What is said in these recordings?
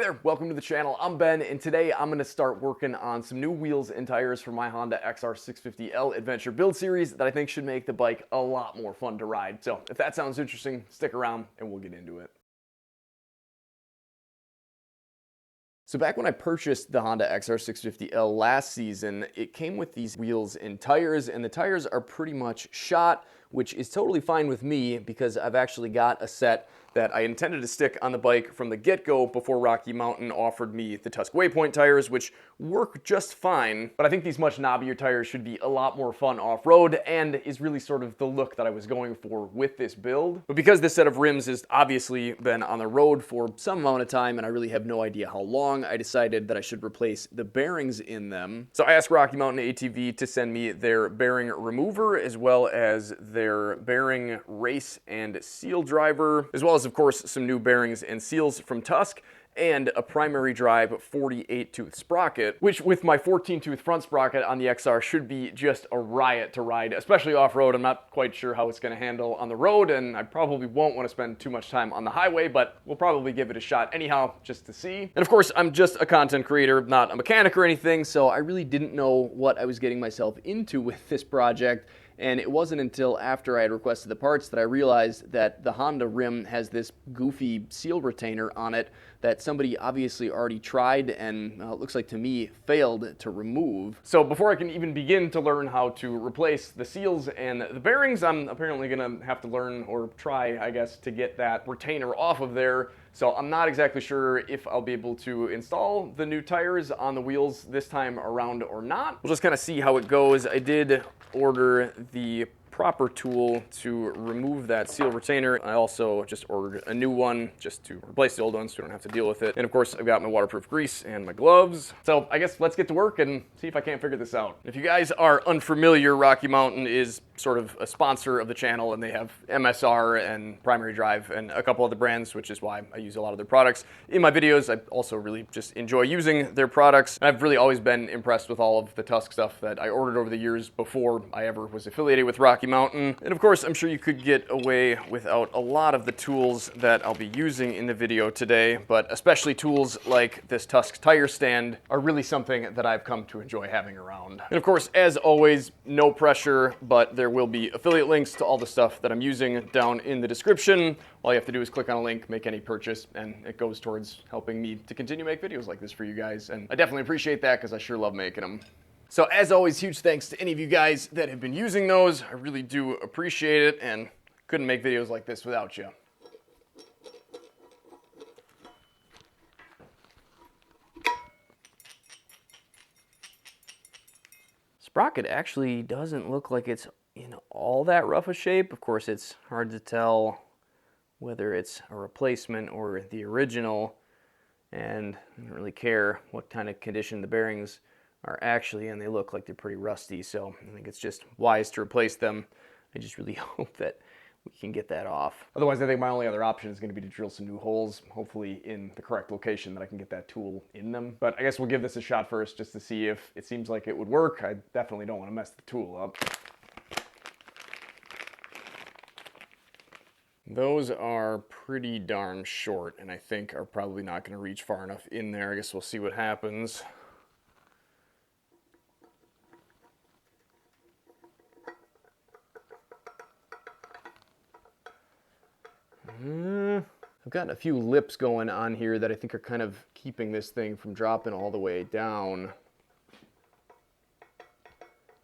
there, welcome to the channel. I'm Ben, and today I'm going to start working on some new wheels and tires for my Honda XR650L Adventure build series that I think should make the bike a lot more fun to ride. So if that sounds interesting, stick around and we'll get into it. So back when I purchased the Honda XR650L last season, it came with these wheels and tires, and the tires are pretty much shot, which is totally fine with me because I've actually got a set that I intended to stick on the bike from the get-go before Rocky Mountain offered me the Tusk Waypoint tires, which work just fine. But I think these much knobbier tires should be a lot more fun off-road and is really sort of the look that I was going for with this build. But because this set of rims has obviously been on the road for some amount of time and I really have no idea how long, I decided that I should replace the bearings in them. So I asked Rocky Mountain ATV to send me their bearing remover as well as their bearing race and seal driver, as well as of course some new bearings and seals from Tusk, and a primary drive 48-tooth sprocket, which with my 14-tooth front sprocket on the XR should be just a riot to ride, especially off-road. I'm not quite sure how it's going to handle on the road, and I probably won't want to spend too much time on the highway, but we'll probably give it a shot anyhow, just to see. And of course, I'm just a content creator, not a mechanic or anything, so I really didn't know what I was getting myself into with this project. And it wasn't until after I had requested the parts that I realized that the Honda rim has this goofy seal retainer on it that somebody obviously already tried and it looks like to me failed to remove. So before I can even begin to learn how to replace the seals and the bearings, I'm apparently gonna have to learn or try, I guess, to get that retainer off of there. So I'm not exactly sure if I'll be able to install the new tires on the wheels this time around or not. We'll just kind of see how it goes. I did order the proper tool to remove that seal retainer. I also just ordered a new one just to replace the old one so we don't have to deal with it. And of course, I've got my waterproof grease and my gloves. So I guess let's get to work and see if I can't figure this out. If you guys are unfamiliar, Rocky Mountain is sort of a sponsor of the channel, and they have MSR and Primary Drive and a couple other brands, which is why I use a lot of their products in my videos. I also really just enjoy using their products. And I've really always been impressed with all of the Tusk stuff that I ordered over the years before I ever was affiliated with Rocky Mountain. And of course, I'm sure you could get away without a lot of the tools that I'll be using in the video today, but especially tools like this Tusk tire stand are really something that I've come to enjoy having around. And of course, as always, no pressure, but there will be affiliate links to all the stuff that I'm using down in the description. All you have to do is click on a link, make any purchase, and it goes towards helping me to continue to make videos like this for you guys. And I definitely appreciate that because I sure love making them. So as always, huge thanks to any of you guys that have been using those. I really do appreciate it and couldn't make videos like this without you. Sprocket actually doesn't look like it's in all that rough a shape. Of course, it's hard to tell whether it's a replacement or the original, and I don't really care what kind of condition the bearings are actually in. They look like they're pretty rusty, so I think it's just wise to replace them. I just really hope that we can get that off. Otherwise, I think my only other option is going to be to drill some new holes, hopefully in the correct location that I can get that tool in them. But I guess we'll give this a shot first just to see if it seems like it would work. I definitely don't want to mess the tool up. Those are pretty darn short, and I think are probably not going to reach far enough in there. I guess we'll see what happens. I've got a few lips going on here that I think are kind of keeping this thing from dropping all the way down.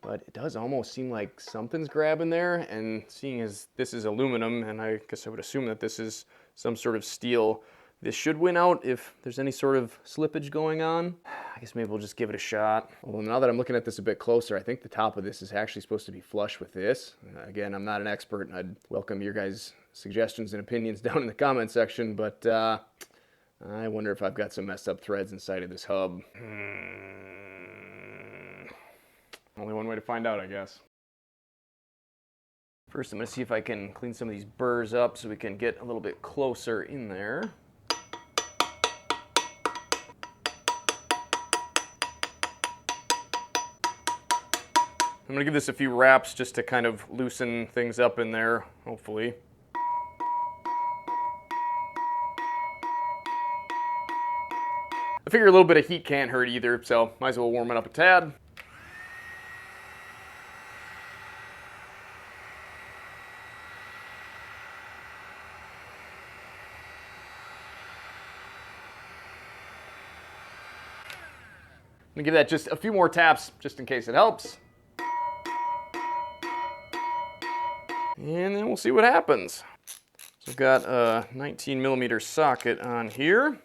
But it does almost seem like something's grabbing there, and seeing as this is aluminum, and I guess I would assume that this is some sort of steel, this should win out if there's any sort of slippage going on. I guess maybe we'll just give it a shot. Well, now that I'm looking at this a bit closer, I think the top of this is actually supposed to be flush with this. Again, I'm not an expert, and I'd welcome your guys' suggestions and opinions down in the comment section, but I wonder if I've got some messed up threads inside of this hub. Only one way to find out, I guess. First, I'm going to see if I can clean some of these burrs up so we can get a little bit closer in there. I'm going to give this a few wraps just to kind of loosen things up in there, hopefully. I figure a little bit of heat can't hurt either, so might as well warm it up a tad. I'm gonna give that just a few more taps, just in case it helps. And then we'll see what happens. So I've got a 19mm socket on here.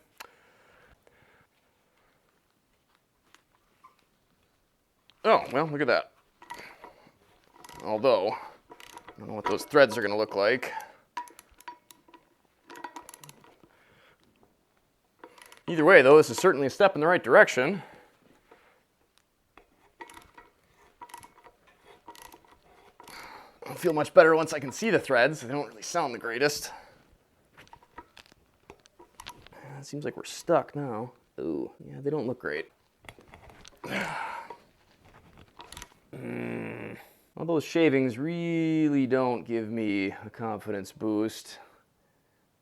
Oh, well, look at that. Although, I don't know what those threads are gonna look like. Either way, though, this is certainly a step in the right direction. I'll feel much better once I can see the threads. They don't really sound the greatest. It seems like we're stuck now. Ooh, yeah, they don't look great. All those shavings really don't give me a confidence boost.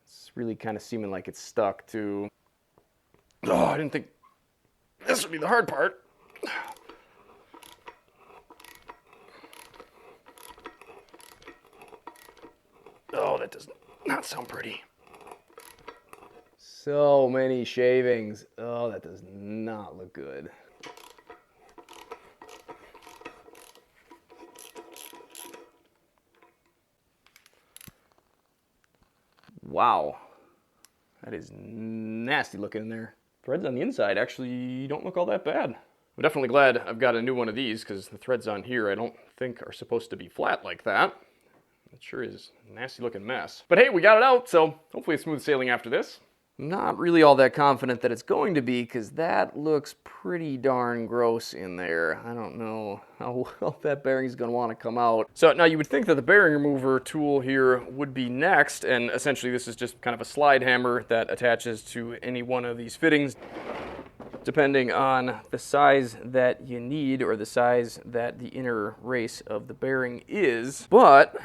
It's really kind of seeming like it's stuck too. Oh, I didn't think this would be the hard part. Oh, that does not sound pretty. So many shavings. Oh, that does not look good. Wow. That is nasty looking in there. Threads on the inside actually don't look all that bad. I'm definitely glad I've got a new one of these because the threads on here I don't think are supposed to be flat like that. It sure is a nasty looking mess. But hey, we got it out, so hopefully it's smooth sailing after this. Not really all that confident that it's going to be because that looks pretty darn gross in there. I don't know how well that bearing's going to want to come out. So now you would think that the bearing remover tool here would be next, and essentially this is just kind of a slide hammer that attaches to any one of these fittings depending on the size that you need or the size that the inner race of the bearing is. But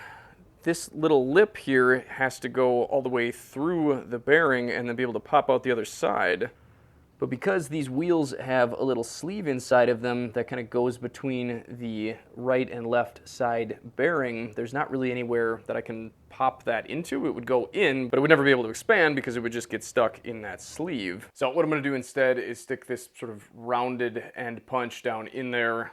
this little lip here has to go all the way through the bearing and then be able to pop out the other side. But because these wheels have a little sleeve inside of them that kind of goes between the right and left side bearing, there's not really anywhere that I can pop that into. It would go in, but it would never be able to expand because it would just get stuck in that sleeve. So what I'm going to do instead is stick this sort of rounded end punch down in there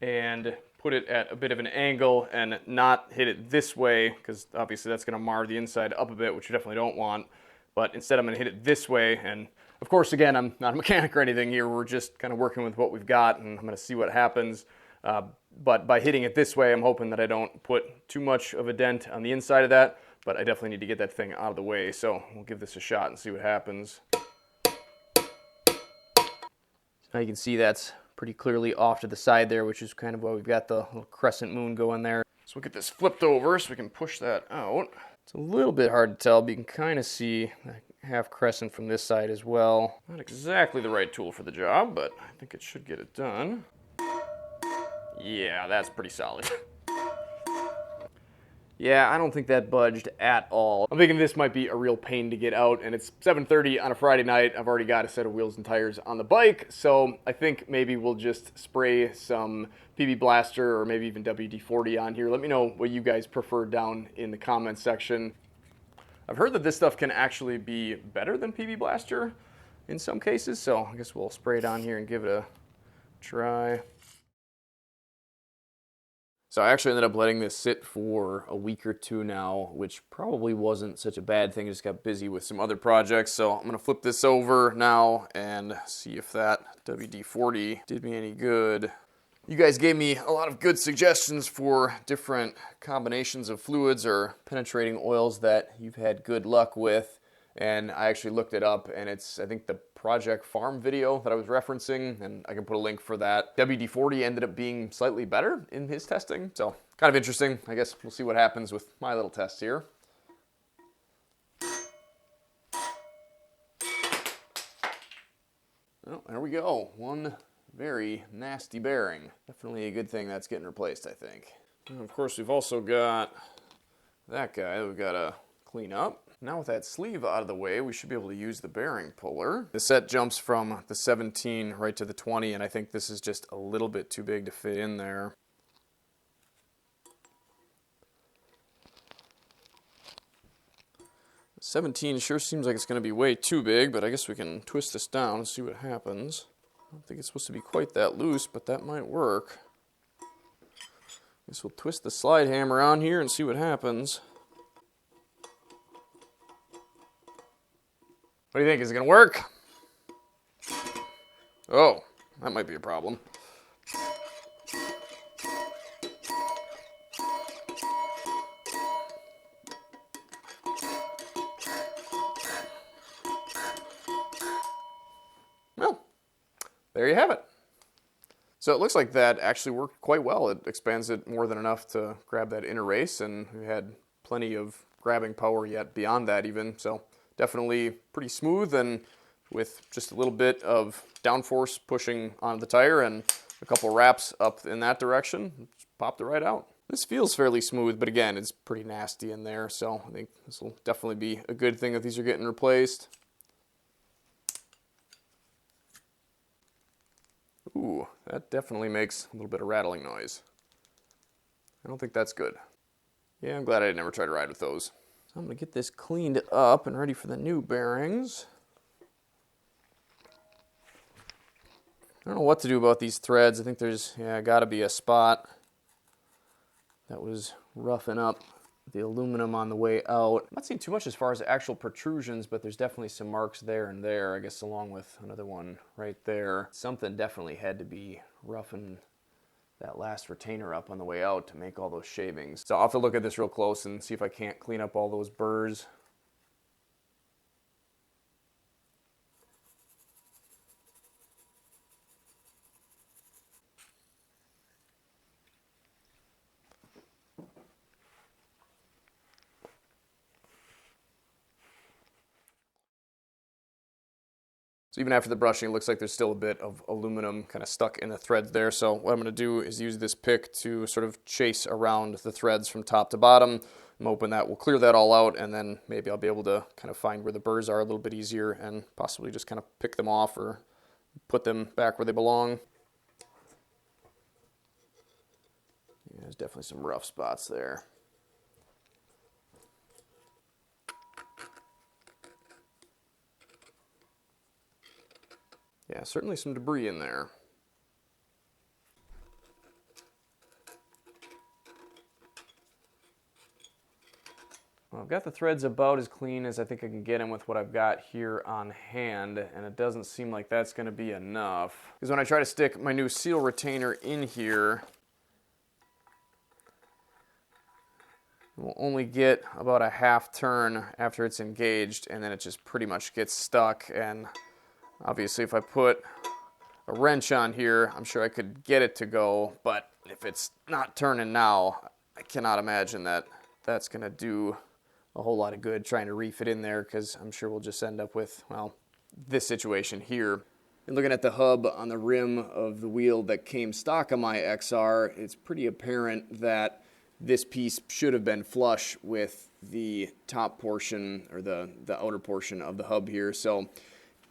and put it at a bit of an angle and not hit it this way, because obviously that's going to mar the inside up a bit, which you definitely don't want. But instead I'm going to hit it this way, and of course, again, I'm not a mechanic or anything here. We're just kind of working with what we've got, and I'm going to see what happens. But by hitting it this way, I'm hoping that I don't put too much of a dent on the inside of that, but I definitely need to get that thing out of the way. So we'll give this a shot and see what happens. Now you can see that's pretty clearly off to the side there, which is kind of why we've got the little crescent moon going there. So we'll get this flipped over so we can push that out. It's a little bit hard to tell, but you can kind of see that half crescent from this side as well. Not exactly the right tool for the job, but I think it should get it done. Yeah, that's pretty solid. Yeah, I don't think that budged at all. I'm thinking this might be a real pain to get out, and it's 7:30 on a Friday night. I've already got a set of wheels and tires on the bike, so I think maybe we'll just spray some PB Blaster or maybe even WD-40 on here. Let me know what you guys prefer down in the comments section. I've heard that this stuff can actually be better than PB Blaster in some cases, so I guess we'll spray it on here and give it a try. So I actually ended up letting this sit for a week or two now, which probably wasn't such a bad thing. I just got busy with some other projects. So I'm going to flip this over now and see if that WD-40 did me any good. You guys gave me a lot of good suggestions for different combinations of fluids or penetrating oils that you've had good luck with. And I actually looked it up, and it's, I think, the Project Farm video that I was referencing, and I can put a link for that. WD-40 ended up being slightly better in his testing, so kind of interesting. I guess we'll see what happens with my little test here. Well, there we go. One very nasty bearing. Definitely a good thing that's getting replaced, I think. And of course, we've also got that guy that we've got to clean up. Now with that sleeve out of the way, we should be able to use the bearing puller. The set jumps from the 17 right to the 20, and I think this is just a little bit too big to fit in there. The 17 sure seems like it's going to be way too big, but I guess we can twist this down and see what happens. I don't think it's supposed to be quite that loose, but that might work. Guess we'll twist the slide hammer on here and see what happens. What do you think? Is it going to work? Oh, that might be a problem. Well, there you have it. So it looks like that actually worked quite well. It expands it more than enough to grab that inner race, and we had plenty of grabbing power yet beyond that even. So definitely pretty smooth, and with just a little bit of downforce pushing on the tire and a couple wraps up in that direction, just popped it right out. This feels fairly smooth, but again, it's pretty nasty in there, so I think this will definitely be a good thing if these are getting replaced. Ooh, that definitely makes a little bit of rattling noise. I don't think that's good. Yeah, I'm glad I never tried to ride with those. So I'm going to get this cleaned up and ready for the new bearings. I don't know what to do about these threads. I think there's, got to be a spot that was roughing up the aluminum on the way out. I'm not seeing too much as far as actual protrusions, but there's definitely some marks there and there, I guess, along with another one right there. Something definitely had to be roughing that last retainer up on the way out to make all those shavings. So I'll have to look at this real close and see if I can't clean up all those burrs. So even after the brushing, it looks like there's still a bit of aluminum kind of stuck in the threads there. So what I'm going to do is use this pick to sort of chase around the threads from top to bottom. I'm hoping that will clear that all out, and then maybe I'll be able to kind of find where the burrs are a little bit easier and possibly just kind of pick them off or put them back where they belong. Yeah, there's definitely some rough spots there. Yeah, certainly some debris in there. Well, I've got the threads about as clean as I think I can get them with what I've got here on hand, and it doesn't seem like that's going to be enough. Because when I try to stick my new seal retainer in here, we'll only get about a half turn after it's engaged, and then it just pretty much gets stuck. And obviously if I put a wrench on here, I'm sure I could get it to go, but if it's not turning now, I cannot imagine that that's going to do a whole lot of good trying to reef it in there, because I'm sure we'll just end up with, well, this situation here. And looking at the hub on the rim of the wheel that came stock on my XR, it's pretty apparent that this piece should have been flush with the top portion or the outer portion of the hub here. So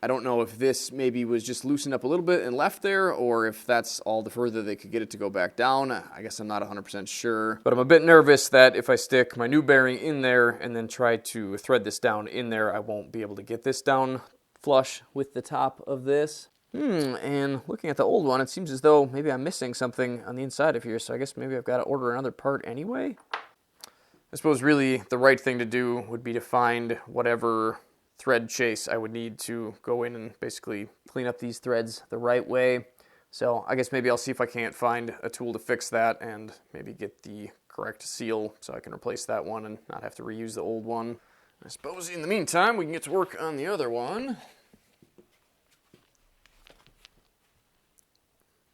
I don't know if this maybe was just loosened up a little bit and left there, or if that's all the further they could get it to go back down. I guess I'm not 100% sure. But I'm a bit nervous that if I stick my new bearing in there and then try to thread this down in there, I won't be able to get this down flush with the top of this. And looking at the old one, it seems as though maybe I'm missing something on the inside of here, so I guess maybe I've got to order another part anyway. I suppose really the right thing to do would be to find whatever thread chase I would need to go in and basically clean up these threads the right way. So I guess maybe I'll see if I can't find a tool to fix that and maybe get the correct seal so I can replace that one and not have to reuse the old one. I suppose in the meantime we can get to work on the other one.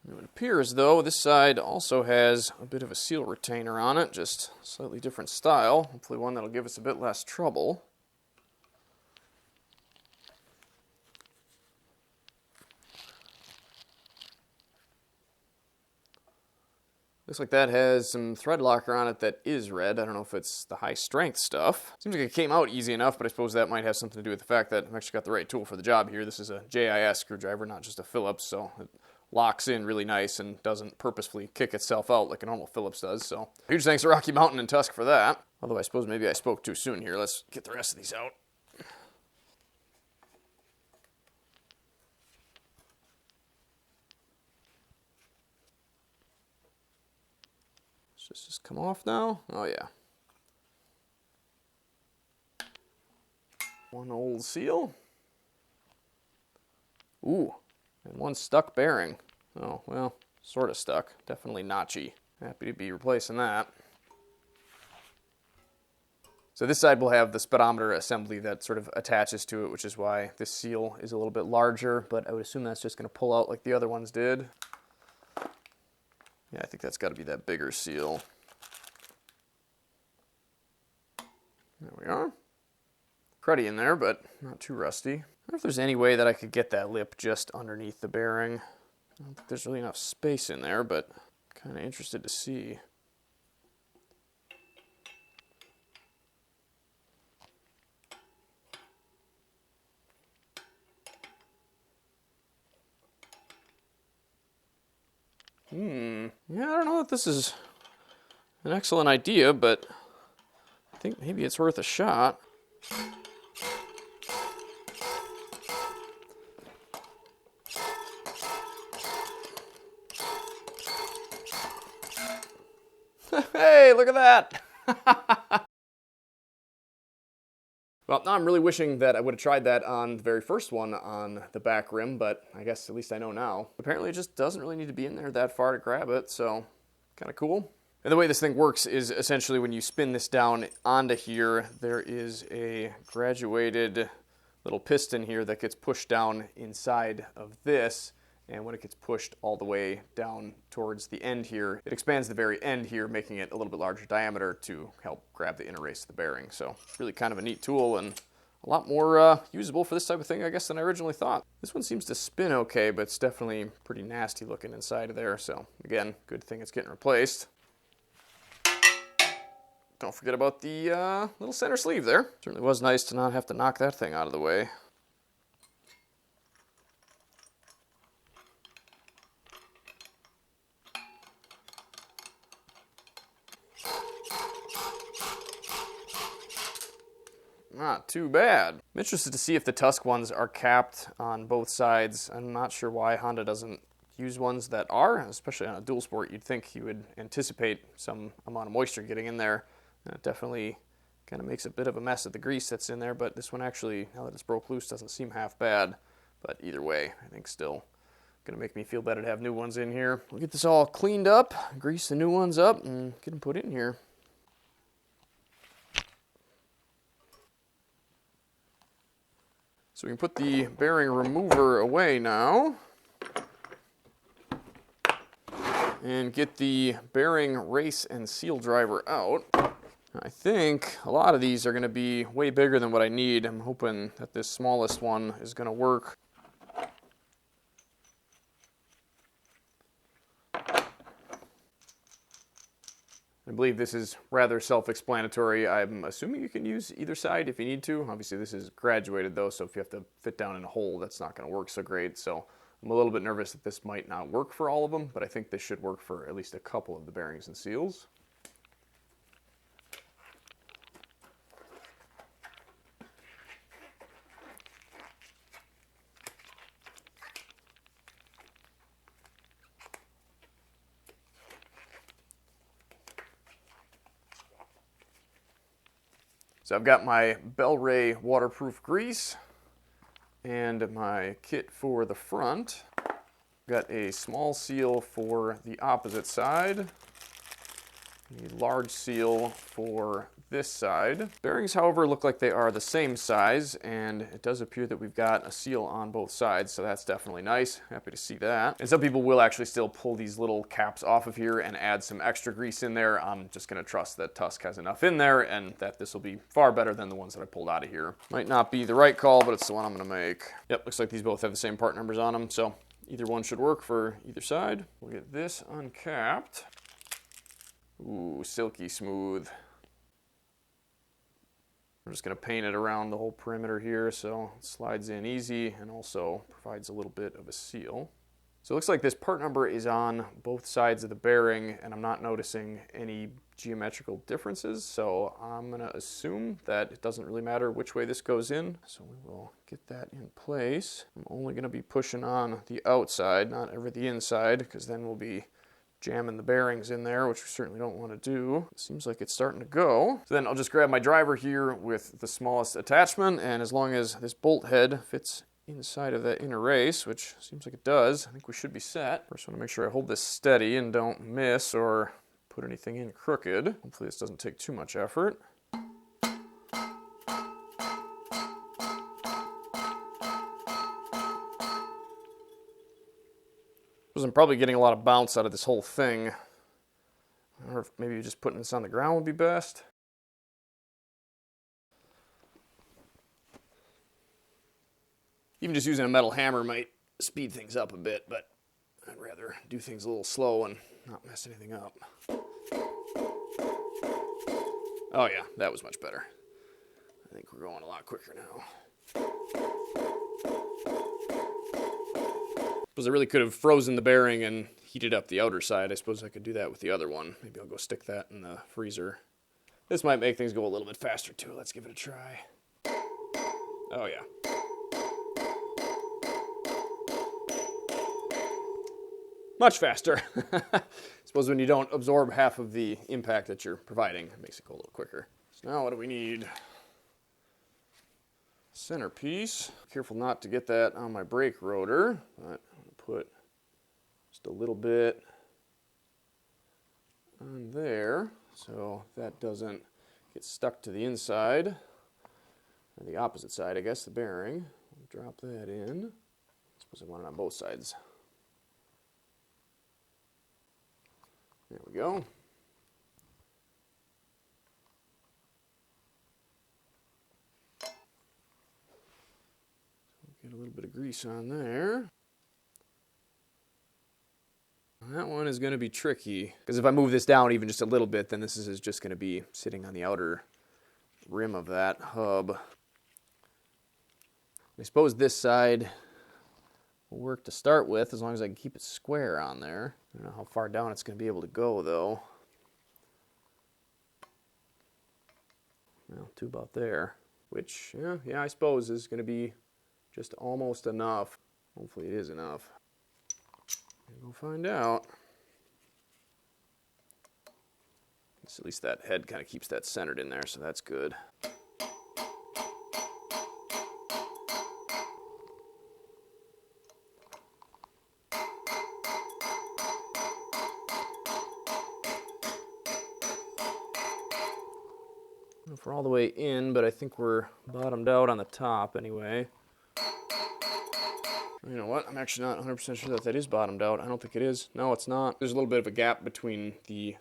It would appear as though this side also has a bit of a seal retainer on it, just slightly different style. Hopefully one that'll give us a bit less trouble. Looks like that has some thread locker on it that is red. I don't know if it's the high strength stuff. Seems like it came out easy enough, but I suppose that might have something to do with the fact that I've actually got the right tool for the job here. This is a JIS screwdriver, not just a Phillips, so it locks in really nice and doesn't purposefully kick itself out like a normal Phillips does. So huge thanks to Rocky Mountain and Tusk for that. Although I suppose maybe I spoke too soon here. Let's get the rest of these out. Does this come off now? Oh yeah. One old seal. Ooh, and one stuck bearing. Oh, well, sort of stuck. Definitely notchy. Happy to be replacing that. So this side will have the speedometer assembly that sort of attaches to it, which is why this seal is a little bit larger, but I would assume that's just going to pull out like the other ones did. Yeah, I think that's got to be that bigger seal. There we are. Cruddy in there, but not too rusty. I wonder if there's any way that I could get that lip just underneath the bearing. I don't think there's really enough space in there, but kind of interested to see. Yeah, I don't know if this is an excellent idea, but I think maybe it's worth a shot. Hey, look at that! Well, now I'm really wishing that I would have tried that on the very first one on the back rim, but I guess at least I know now. Apparently it just doesn't really need to be in there that far to grab it, so kind of cool. And the way this thing works is essentially when you spin this down onto here, there is a graduated little piston here that gets pushed down inside of this. And when it gets pushed all the way down towards the end here, it expands the very end here, making it a little bit larger diameter to help grab the inner race of the bearing. So really kind of a neat tool and a lot more usable for this type of thing, I guess, than I originally thought. This one seems to spin okay, but it's definitely pretty nasty looking inside of there. So again, good thing it's getting replaced. Don't forget about the little center sleeve there. Certainly was nice to not have to knock that thing out of the way. Not too bad. I'm interested to see if the Tusk ones are capped on both sides. I'm not sure why Honda doesn't use ones that are, especially on a dual sport. You'd think you would anticipate some amount of moisture getting in there. It definitely kind of makes a bit of a mess of the grease that's in there, but this one actually, now that it's broke loose, doesn't seem half bad. But either way, I think still going to make me feel better to have new ones in here. We'll get this all cleaned up, grease the new ones up, and get them put in here. So we can put the bearing remover away now and get the bearing race and seal driver out. I think a lot of these are going to be way bigger than what I need. I'm hoping that this smallest one is going to work. I believe this is rather self-explanatory. I'm assuming you can use either side if you need to. Obviously this is graduated though, so if you have to fit down in a hole, that's not going to work so great. So I'm a little bit nervous that this might not work for all of them, but I think this should work for at least a couple of the bearings and seals. So I've got my Bel-Ray waterproof grease and my kit for the front. Got a small seal for the opposite side, a large seal for this side. Bearings, however, look like they are the same size, and it does appear that we've got a seal on both sides, so that's definitely nice. Happy to see that. And some people will actually still pull these little caps off of here and add some extra grease in there. I'm just going to trust that Tusk has enough in there and that this will be far better than the ones that I pulled out of here. Might not be the right call, but it's the one I'm going to make. Yep, looks like these both have the same part numbers on them, so either one should work for either side. We'll get this uncapped. Ooh, silky smooth. I'm just going to paint it around the whole perimeter here so it slides in easy and also provides a little bit of a seal. So it looks like this part number is on both sides of the bearing, and I'm not noticing any geometrical differences, so I'm going to assume that it doesn't really matter which way this goes in. So we will get that in place. I'm only going to be pushing on the outside, not over the inside, because then we'll be jamming the bearings in there, which we certainly don't want to do. It seems like it's starting to go. So then I'll just grab my driver here with the smallest attachment, and as long as this bolt head fits inside of that inner race, which seems like it does, I think we should be set. First, I want to make sure I hold this steady and don't miss or put anything in crooked. Hopefully this doesn't take too much effort. I'm probably getting a lot of bounce out of this whole thing. Or if maybe just putting this on the ground would be best. Even just using a metal hammer might speed things up a bit, but I'd rather do things a little slow and not mess anything up. Oh yeah, that was much better. I think we're going a lot quicker now. I suppose I really could have frozen the bearing and heated up the outer side. I suppose I could do that with the other one. Maybe I'll go stick that in the freezer. This might make things go a little bit faster too. Let's give it a try. Oh yeah. Much faster. I suppose when you don't absorb half of the impact that you're providing, it makes it go a little quicker. So now what do we need? Centerpiece. Careful not to get that on my brake rotor, but put just a little bit on there so that doesn't get stuck to the inside, or the opposite side, I guess, the bearing. Drop that in. I suppose I want it on both sides. There we go. Get a little bit of grease on there. That one is going to be tricky, because if I move this down even just a little bit, then this is just going to be sitting on the outer rim of that hub. I suppose this side will work to start with, as long as I can keep it square on there. I don't know how far down it's going to be able to go, though. Well, to about there, which, yeah, I suppose is going to be just almost enough. Hopefully it is enough. We'll find out. At least that head kind of keeps that centered in there, so that's good. I don't know if we're all the way in, but I think we're bottomed out on the top anyway. You know what? I'm actually not 100% sure that is bottomed out. I don't think it is. No, it's not. There's a little bit of a gap between the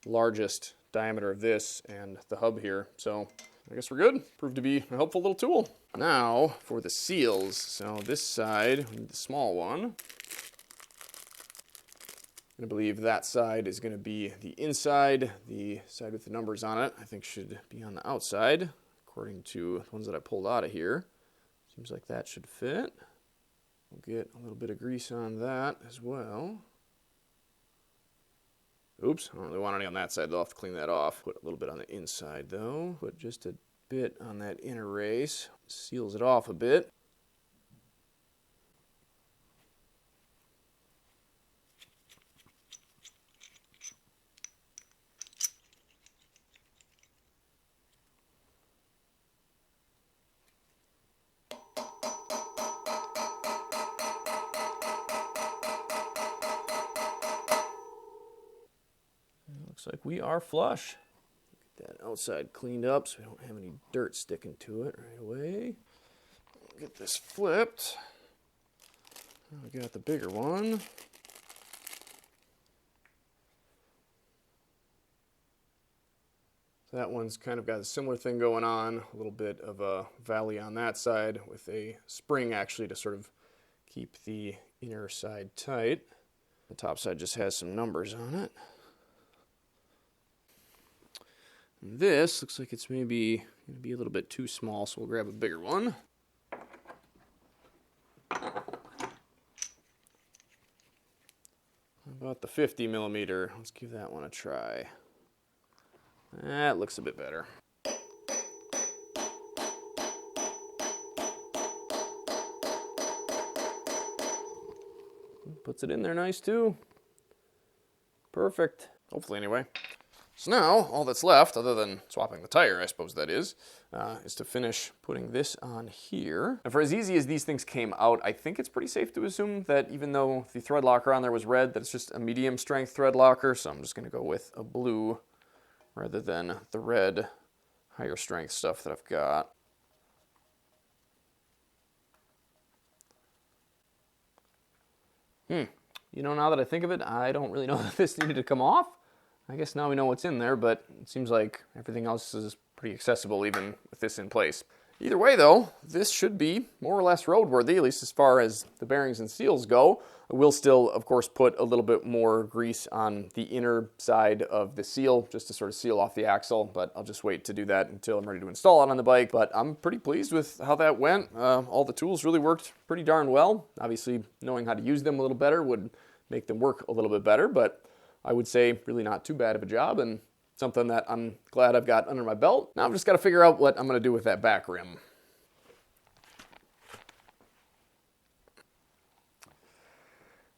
largest diameter of this and the hub here. So I guess we're good. Proved to be a helpful little tool. Now for the seals. So this side, the small one. I believe that side is going to be the inside. The side with the numbers on it, I think, should be on the outside, according to the ones that I pulled out of here. Seems like that should fit. We'll get a little bit of grease on that as well. Oops, I don't really want any on that side, though. I'll have to clean that off. Put a little bit on the inside, though. Put just a bit on that inner race. Seals it off a bit. Looks like we are flush. Get that outside cleaned up so we don't have any dirt sticking to it right away. Get this flipped. We got the bigger one. That one's kind of got a similar thing going on, a little bit of a valley on that side with a spring actually to sort of keep the inner side tight. The top side just has some numbers on it. This looks like it's maybe going to be a little bit too small, so we'll grab a bigger one. How about the 50 millimeter? Let's give that one a try. That looks a bit better. Puts it in there nice too. Perfect. Hopefully anyway. So now, all that's left, other than swapping the tire, I suppose that is to finish putting this on here. And for as easy as these things came out, I think it's pretty safe to assume that even though the thread locker on there was red, that it's just a medium strength thread locker. So I'm just going to go with a blue rather than the red higher strength stuff that I've got. You know, now that I think of it, I don't really know if this needed to come off. I guess now we know what's in there, but it seems like everything else is pretty accessible even with this in place. Either way though, this should be more or less roadworthy, at least as far as the bearings and seals go. I will still, of course, put a little bit more grease on the inner side of the seal just to sort of seal off the axle, but I'll just wait to do that until I'm ready to install it on the bike. But I'm pretty pleased with how that went. All the tools really worked pretty darn well. Obviously, knowing how to use them a little better would make them work a little bit better, but I would say really not too bad of a job and something that I'm glad I've got under my belt. Now I've just got to figure out what I'm going to do with that back rim.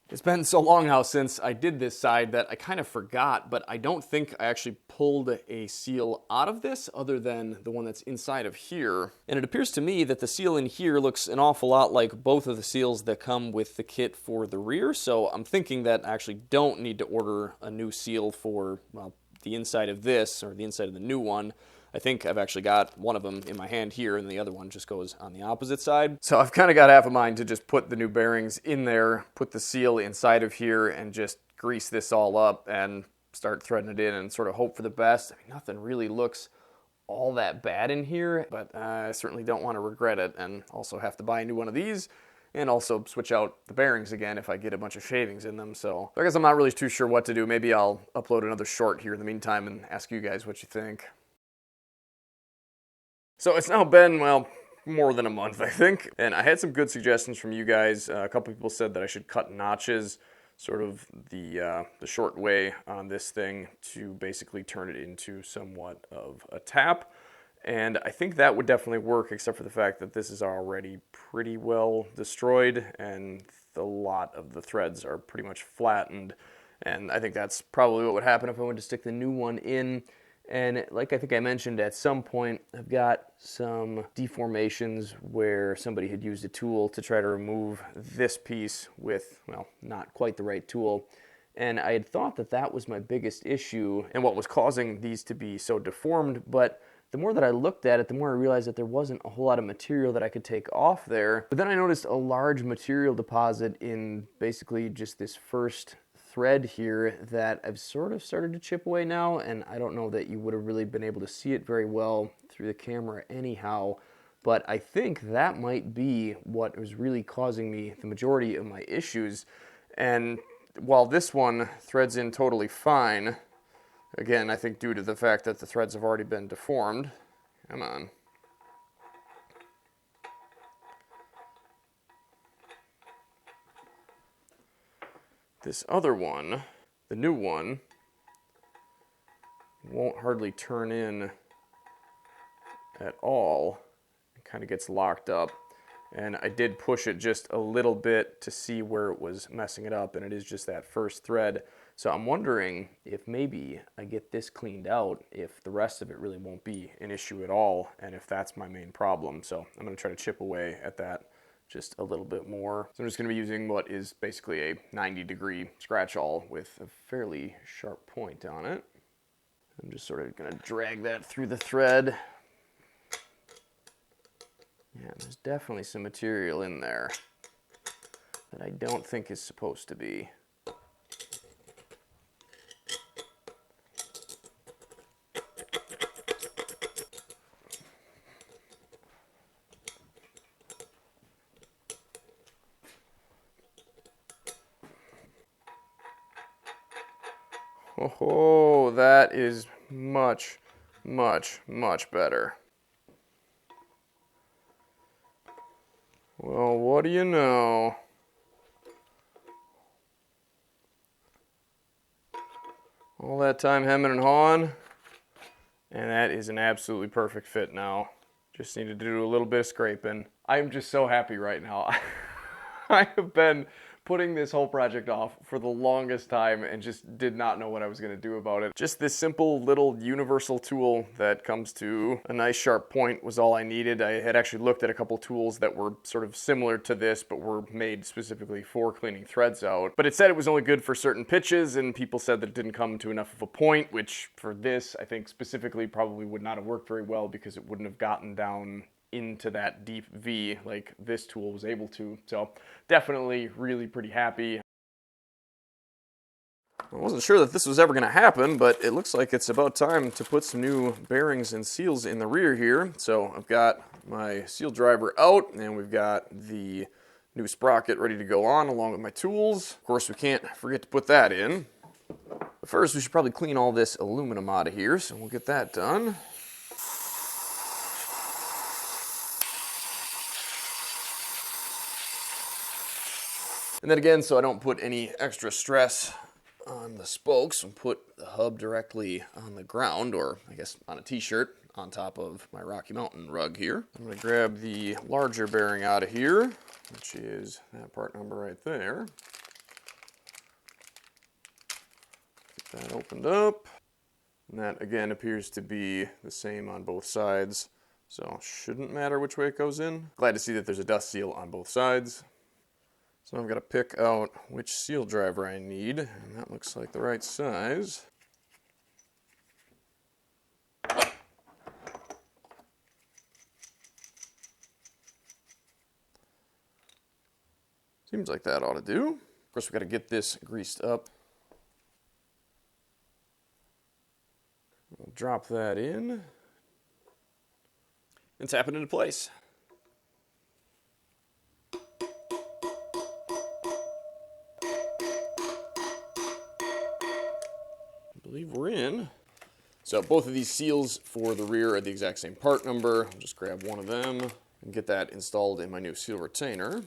It's been so long now since I did this side that I kind of forgot, but I don't think I actually pulled a seal out of this other than the one that's inside of here. And it appears to me that the seal in here looks an awful lot like both of the seals that come with the kit for the rear, so I'm thinking that I actually don't need to order a new seal for, well, the inside of this, or the inside of the new one. I think I've actually got one of them in my hand here, and the other one just goes on the opposite side. So I've kind of got half a mind to just put the new bearings in there, put the seal inside of here, and just grease this all up and start threading it in and sort of hope for the best. I mean, nothing really looks all that bad in here, but I certainly don't want to regret it and also have to buy a new one of these and also switch out the bearings again if I get a bunch of shavings in them. So I guess I'm not really too sure what to do. Maybe I'll upload another short here in the meantime and ask you guys what you think. So it's now been, well, more than a month, I think, and I had some good suggestions from you guys. A couple people said that I should cut notches, sort of the short way on this thing to basically turn it into somewhat of a tap, and I think that would definitely work, except for the fact that this is already pretty well destroyed, and a lot of the threads are pretty much flattened, and I think that's probably what would happen if I went to stick the new one in. And like I think I mentioned at some point, I've got some deformations where somebody had used a tool to try to remove this piece with, well, not quite the right tool. And I had thought that that was my biggest issue and what was causing these to be so deformed. But the more that I looked at it, the more I realized that there wasn't a whole lot of material that I could take off there. But then I noticed a large material deposit in basically just this first thread here that I've sort of started to chip away now, and I don't know that you would have really been able to see it very well through the camera anyhow, but I think that might be what was really causing me the majority of my issues. And while this one threads in totally fine, again, I think due to the fact that the threads have already been deformed. Come on. This other one, the new one, won't hardly turn in at all. It kind of gets locked up. And I did push it just a little bit to see where it was messing it up, and it is just that first thread. So I'm wondering if maybe I get this cleaned out, if the rest of it really won't be an issue at all, and if that's my main problem. So I'm going to try to chip away at that just a little bit more. So I'm just going to be using what is basically a 90-degree scratch awl with a fairly sharp point on it. I'm just sort of going to drag that through the thread. Yeah, there's definitely some material in there that I don't think is supposed to be. Oh, that is much, much, much better. Well, what do you know? All that time hemming and hawing, and that is an absolutely perfect fit now. Just needed to do a little bit of scraping. I'm just so happy right now. I have been putting this whole project off for the longest time and just did not know what I was going to do about it. Just this simple little universal tool that comes to a nice sharp point was all I needed. I had actually looked at a couple tools that were sort of similar to this but were made specifically for cleaning threads out. But it said it was only good for certain pitches, and people said that it didn't come to enough of a point, which for this I think specifically probably would not have worked very well because it wouldn't have gotten down into that deep V like this tool was able to. So definitely really pretty happy. I wasn't sure that this was ever going to happen, but it looks like it's about time to put some new bearings and seals in the rear here. So I've got my seal driver out, and we've got the new sprocket ready to go on along with my tools. Of course, we can't forget to put that in. But first, we should probably clean all this aluminum out of here, so we'll get that done. And then again, so I don't put any extra stress on the spokes, and put the hub directly on the ground, or I guess on a t-shirt on top of my Rocky Mountain rug here. I'm going to grab the larger bearing out of here, which is that part number right there. Get that opened up. And that again appears to be the same on both sides, so shouldn't matter which way it goes in. Glad to see that there's a dust seal on both sides. So I've got to pick out which seal driver I need, and that looks like the right size. Seems like that ought to do. Of course, we've got to get this greased up. We'll drop that in and tap it into place. I believe we're in. So both of these seals for the rear are the exact same part number. I'll just grab one of them and get that installed in my new seal retainer.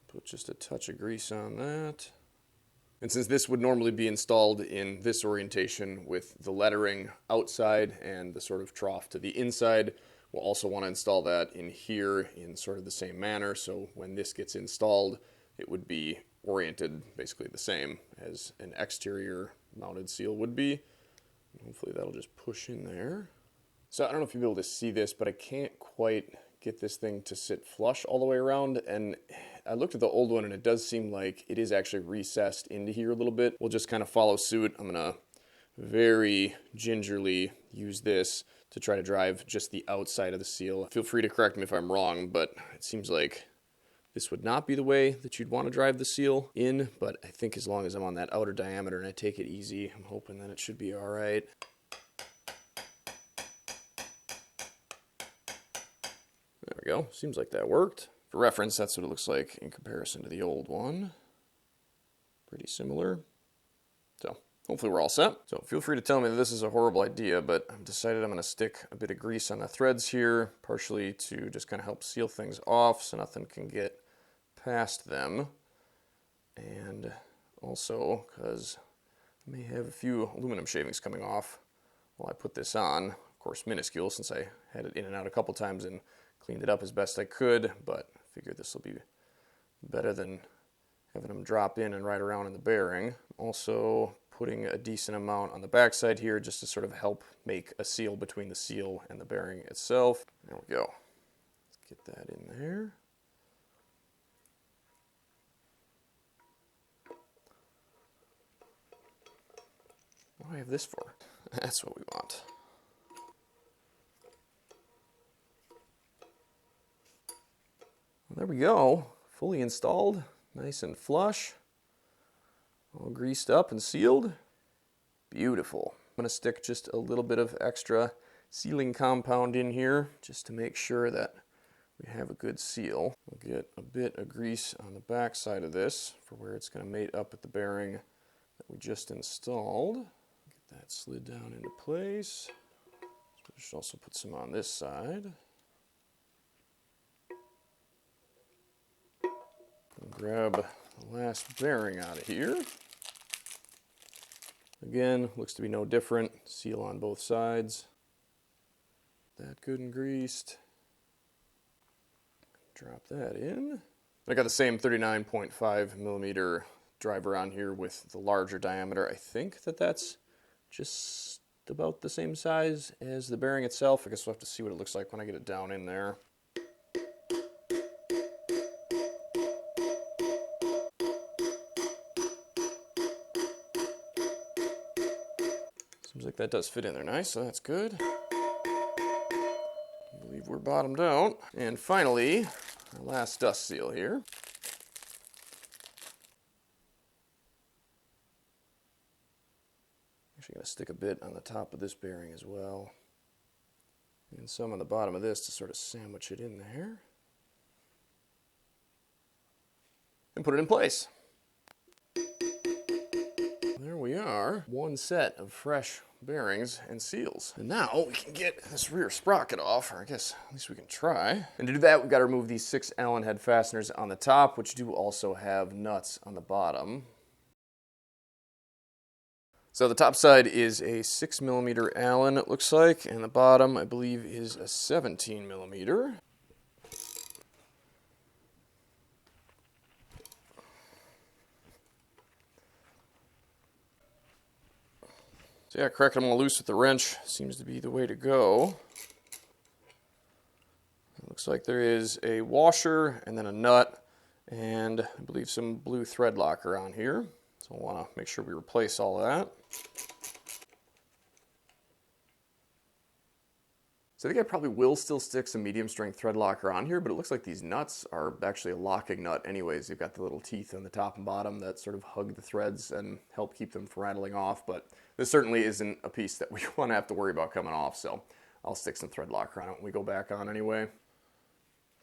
Put just a touch of grease on that. And since this would normally be installed in this orientation with the lettering outside and the sort of trough to the inside, we'll also want to install that in here in sort of the same manner. So when this gets installed, it would be oriented basically the same as an exterior mounted seal would be. Hopefully that'll just push in there. So I don't know if you'll be able to see this, but I can't quite get this thing to sit flush all the way around, and I looked at the old one and it does seem like it is actually recessed into here a little bit. We'll just kind of follow suit. I'm gonna very gingerly use this to try to drive just the outside of the seal. Feel free to correct me if I'm wrong, but it seems like this would not be the way that you'd want to drive the seal in, but I think as long as I'm on that outer diameter and I take it easy, I'm hoping that it should be all right. There we go. Seems like that worked. For reference, that's what it looks like in comparison to the old one. Pretty similar. So hopefully we're all set. So feel free to tell me that this is a horrible idea, but I've decided I'm going to stick a bit of grease on the threads here, partially to just kind of help seal things off so nothing can get past them, and also because I may have a few aluminum shavings coming off while I put this on. Of course, minuscule since I had it in and out a couple times and cleaned it up as best I could, but I figured this will be better than having them drop in and right around in the bearing. Also putting a decent amount on the backside here just to sort of help make a seal between the seal and the bearing itself. There we go. Let's get that in there. What do I have this for? That's what we want. Well, there we go. Fully installed. Nice and flush. All greased up and sealed. Beautiful. I'm going to stick just a little bit of extra sealing compound in here just to make sure that we have a good seal. We'll get a bit of grease on the back side of this for where it's going to mate up with the bearing that we just installed. Get that slid down into place. So we should also put some on this side. And grab the last bearing out of here. Again, looks to be no different. Seal on both sides. That good and greased. Drop that in. I got the same 39.5 millimeter driver on here with the larger diameter. I think that that's just about the same size as the bearing itself. I guess we'll have to see what it looks like when I get it down in there. Seems like that does fit in there nice, so that's good. I believe we're bottomed out. And finally, our last dust seal here. Actually going to stick a bit on the top of this bearing as well. And some on the bottom of this to sort of sandwich it in there. And put it in place. There we are. One set of fresh bearings and seals. And now we can get this rear sprocket off, or I guess at least we can try. And to do that, we've got to remove these 6 Allen head fasteners on the top, which do also have nuts on the bottom. So the top side is a 6 millimeter Allen, it looks like, and the bottom, I believe, is a 17 millimeter. So yeah, cracking them all loose with the wrench seems to be the way to go. It looks like there is a washer and then a nut and I believe some blue thread locker on here. So we'll want to make sure we replace all of that. So I think I probably will still stick some medium strength thread locker on here, but it looks like these nuts are actually a locking nut anyways. You've got the little teeth on the top and bottom that sort of hug the threads and help keep them from rattling off, but this certainly isn't a piece that we want to have to worry about coming off, so I'll stick some thread locker on it when we go back on anyway.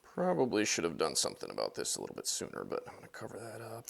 Probably should have done something about this a little bit sooner, but I'm going to cover that up.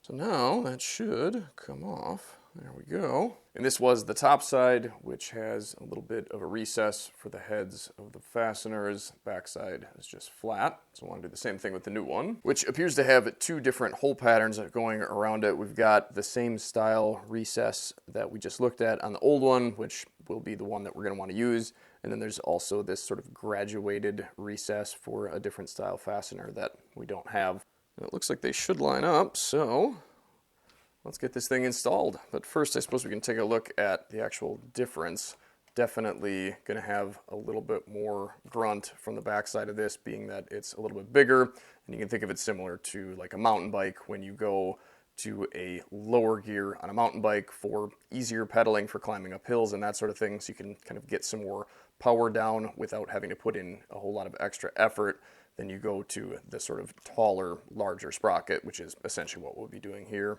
So now that should come off. There we go. And this was the top side, which has a little bit of a recess for the heads of the fasteners. Back side is just flat. So I want to do the same thing with the new one, which appears to have 2 different hole patterns going around it. We've got the same style recess that we just looked at on the old one, which will be the one that we're going to want to use. And then there's also this sort of graduated recess for a different style fastener that we don't have. And it looks like they should line up, so let's get this thing installed. But first, I suppose we can take a look at the actual difference. Definitely going to have a little bit more grunt from the backside of this, being that it's a little bit bigger. And you can think of it similar to like a mountain bike when you go to a lower gear on a mountain bike for easier pedaling for climbing up hills and that sort of thing. So you can kind of get some more power down without having to put in a whole lot of extra effort. Then you go to the sort of taller, larger sprocket, which is essentially what we'll be doing here.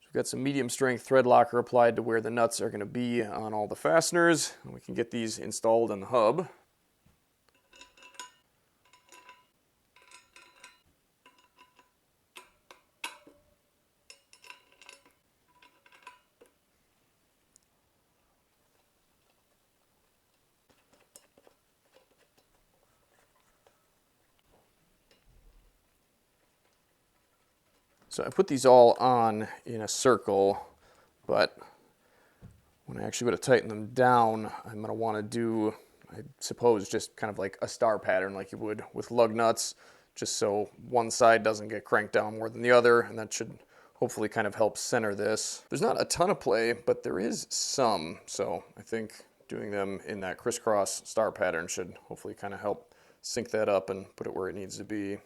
We've got some medium strength thread locker applied to where the nuts are going to be on all the fasteners. And we can get these installed in the hub. So I put these all on in a circle, but when I actually go to tighten them down, I'm going to want to do, I suppose, just kind of like a star pattern like you would with lug nuts, just so one side doesn't get cranked down more than the other, and that should hopefully kind of help center this. There's not a ton of play, but there is some, so I think doing them in that crisscross star pattern should hopefully kind of help sync that up and put it where it needs to be.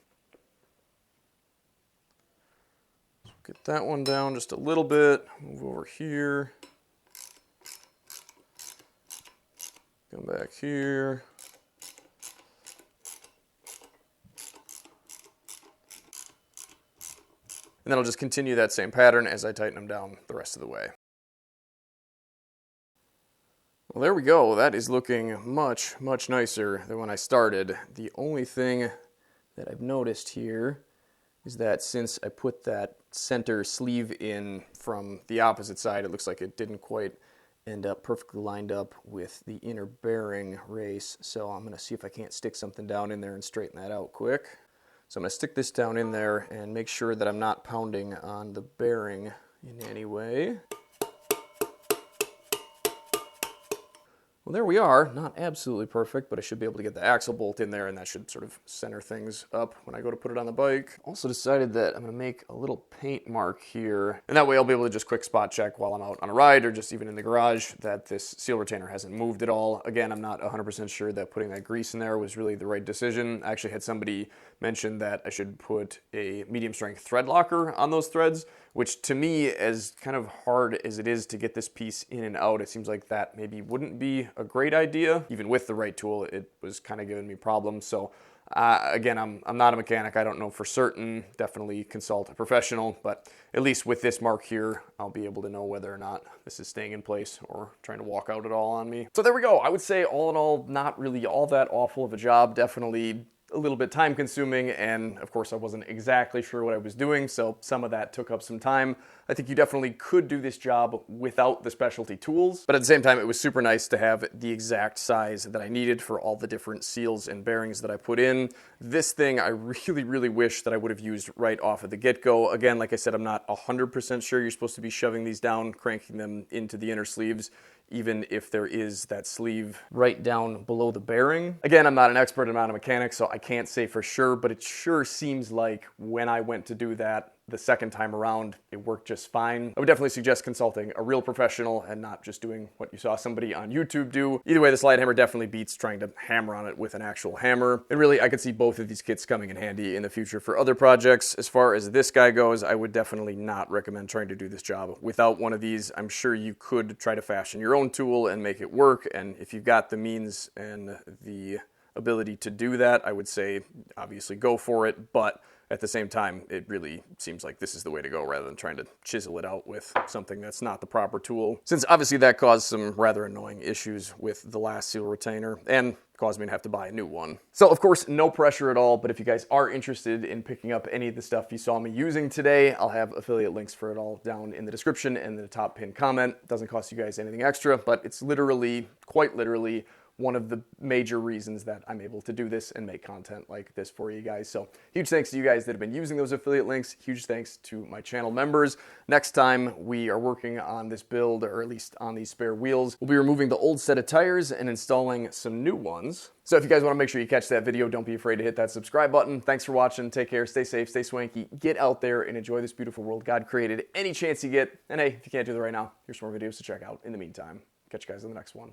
Get that one down just a little bit, move over here. Come back here. And then I'll just continue that same pattern as I tighten them down the rest of the way. Well, there we go. That is looking much, much nicer than when I started. The only thing that I've noticed here is that since I put that center sleeve in from the opposite side, it looks like it didn't quite end up perfectly lined up with the inner bearing race. So I'm going to see if I can't stick something down in there and straighten that out quick. So I'm going to stick this down in there and make sure that I'm not pounding on the bearing in any way. Well, there we are. Not absolutely perfect, but I should be able to get the axle bolt in there, and that should sort of center things up when I go to put it on the bike. Also decided that I'm going to make a little paint mark here, and that way I'll be able to just quick spot check while I'm out on a ride or just even in the garage that this seal retainer hasn't moved at all. Again, I'm not 100% sure that putting that grease in there was really the right decision. I actually had somebody mention that I should put a medium strength thread locker on those threads, which to me, as kind of hard as it is to get this piece in and out, it seems like that maybe wouldn't be a great idea. Even with the right tool, it was kind of giving me problems. So again, I'm not a mechanic. I don't know for certain. Definitely consult a professional, but at least with this mark here, I'll be able to know whether or not this is staying in place or trying to walk out at all on me. So there we go. I would say all in all, not really all that awful of a job. Definitely a little bit time consuming, and of course I wasn't exactly sure what I was doing, so some of that took up some time. I think you definitely could do this job without the specialty tools, but at the same time it was super nice to have the exact size that I needed for all the different seals and bearings that I put in. This thing I really wish that I would have used right off of the get-go. Again, like I said, I'm not 100% sure you're supposed to be shoving these down, cranking them into the inner sleeves, even if there is that sleeve right down below the bearing. Again, I'm not an expert, I'm not a mechanic, so I can't say for sure, but it sure seems like when I went to do that the second time around, it worked just fine. I would definitely suggest consulting a real professional and not just doing what you saw somebody on YouTube do. Either way, the slide hammer definitely beats trying to hammer on it with an actual hammer. And really, I could see both of these kits coming in handy in the future for other projects. As far as this guy goes, I would definitely not recommend trying to do this job without one of these. I'm sure you could try to fashion your own tool and make it work, and if you've got the means and the ability to do that, I would say obviously go for it, but at the same time, it really seems like this is the way to go rather than trying to chisel it out with something that's not the proper tool, since obviously that caused some rather annoying issues with the last seal retainer and caused me to have to buy a new one. So of course, no pressure at all, but if you guys are interested in picking up any of the stuff you saw me using today, I'll have affiliate links for it all down in the description and the top pinned comment. It doesn't cost you guys anything extra, but it's literally, quite literally, one of the major reasons that I'm able to do this and make content like this for you guys. So huge thanks to you guys that have been using those affiliate links. Huge thanks to my channel members. Next time we are working on this build, or at least on these spare wheels, we'll be removing the old set of tires and installing some new ones. So if you guys want to make sure you catch that video, don't be afraid to hit that subscribe button. Thanks for watching. Take care. Stay safe. Stay swanky. Get out there and enjoy this beautiful world God created any chance you get. And hey, if you can't do that right now, here's some more videos to check out in the meantime. Catch you guys in the next one.